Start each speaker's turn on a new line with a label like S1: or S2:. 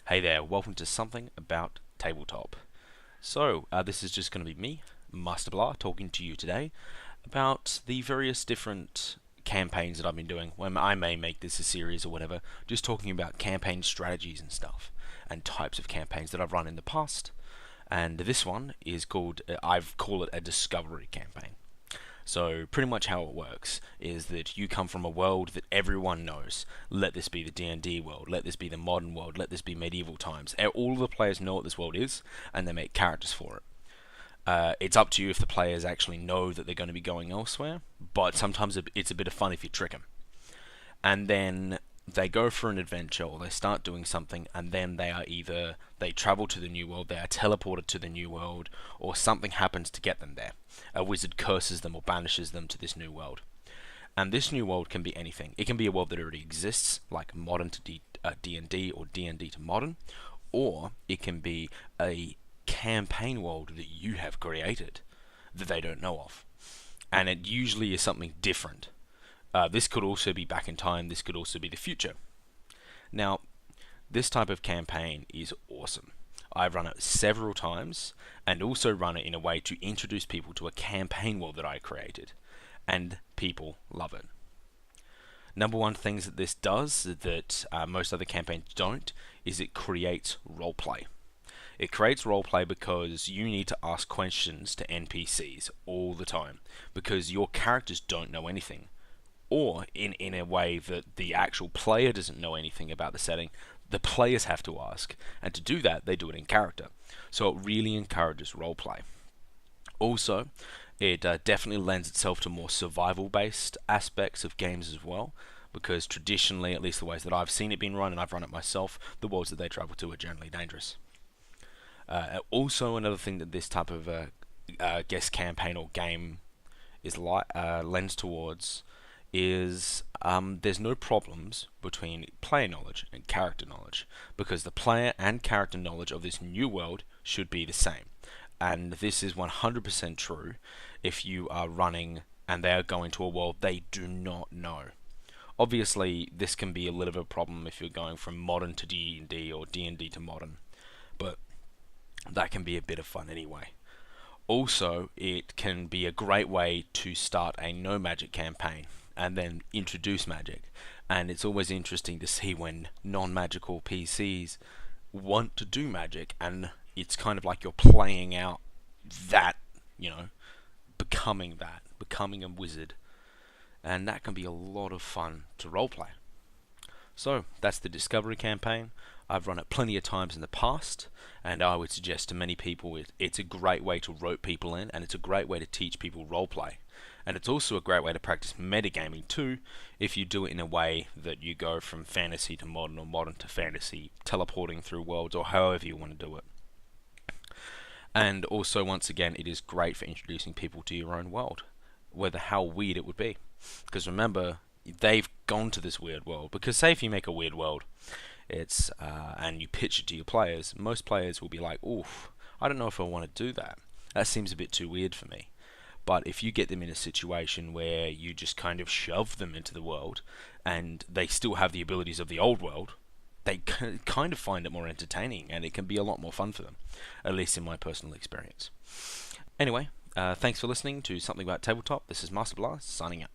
S1: Hey there, welcome to Something About Tabletop. This is just going to be me, Master Blah, talking to you today about the various different campaigns that I've been doing. When I may make this a series or whatever, just talking about campaign strategies and stuff, and types of campaigns that I've run in the past. And this one is called, I've called it a discovery campaign. So pretty much how it works is that you come from a world that everyone knows. Let this be the D&D world, let this be the modern world, let this be medieval times. All of the players know what this world is, and they make characters for it. It's up to you if the players actually know that they're going to be going elsewhere, but sometimes it's a bit of fun if you trick them. And then they go for an adventure or they start doing something, and then they travel to the new world, they are teleported to the new world, or something happens to get them there. A wizard curses them or banishes them to this new world. And this new world can be anything. It can be a world that already exists, like modern to D&D or D&D to modern, or it can be a campaign world that you have created that they don't know of. And it usually is something different. This could also be back in time, this could also be the future. Now, this type of campaign is awesome. I've run it several times, and also run it in a way to introduce people to a campaign world that I created, and people love it. Number one things that this does that most other campaigns don't is it creates roleplay. It creates roleplay because you need to ask questions to NPCs all the time, because your characters don't know anything, or in a way that the actual player doesn't know anything about the setting. The players have to ask, and to do that they do it in character, so it really encourages roleplay. Also, it definitely lends itself to more survival based aspects of games as well, because traditionally, at least the ways that I've seen it being run, and I've run it myself, the worlds that they travel to are generally dangerous. Also, another thing that this type of guest campaign or game is lends towards is there's no problems between player knowledge and character knowledge, because the player and character knowledge of this new world should be the same. And this is 100% true if you are running and they are going to a world they do not know. Obviously, this can be a little bit of a problem if you're going from modern to D&D or D&D to modern, but that can be a bit of fun anyway. Also, it can be a great way to start a no magic campaign and then introduce magic. And it's always interesting to see when non-magical PCs want to do magic, and it's kind of like you're playing out that, becoming a wizard. And that can be a lot of fun to roleplay. So, that's the Discovery campaign. I've run it plenty of times in the past, and I would suggest to many people it's a great way to rope people in, and it's a great way to teach people roleplay. And it's also a great way to practice metagaming too, if you do it in a way that you go from fantasy to modern or modern to fantasy, teleporting through worlds or however you want to do it. And also, once again, it is great for introducing people to your own world, whether how weird it would be. Because remember, they've gone to this weird world. Because say if you make a weird world, and you pitch it to your players, most players will be like, oof, I don't know if I want to do that. That seems a bit too weird for me. But if you get them in a situation where you just kind of shove them into the world, and they still have the abilities of the old world, they kind of find it more entertaining, and it can be a lot more fun for them, at least in my personal experience. Anyway, thanks for listening to Something About Tabletop. This is Master Blast, signing out.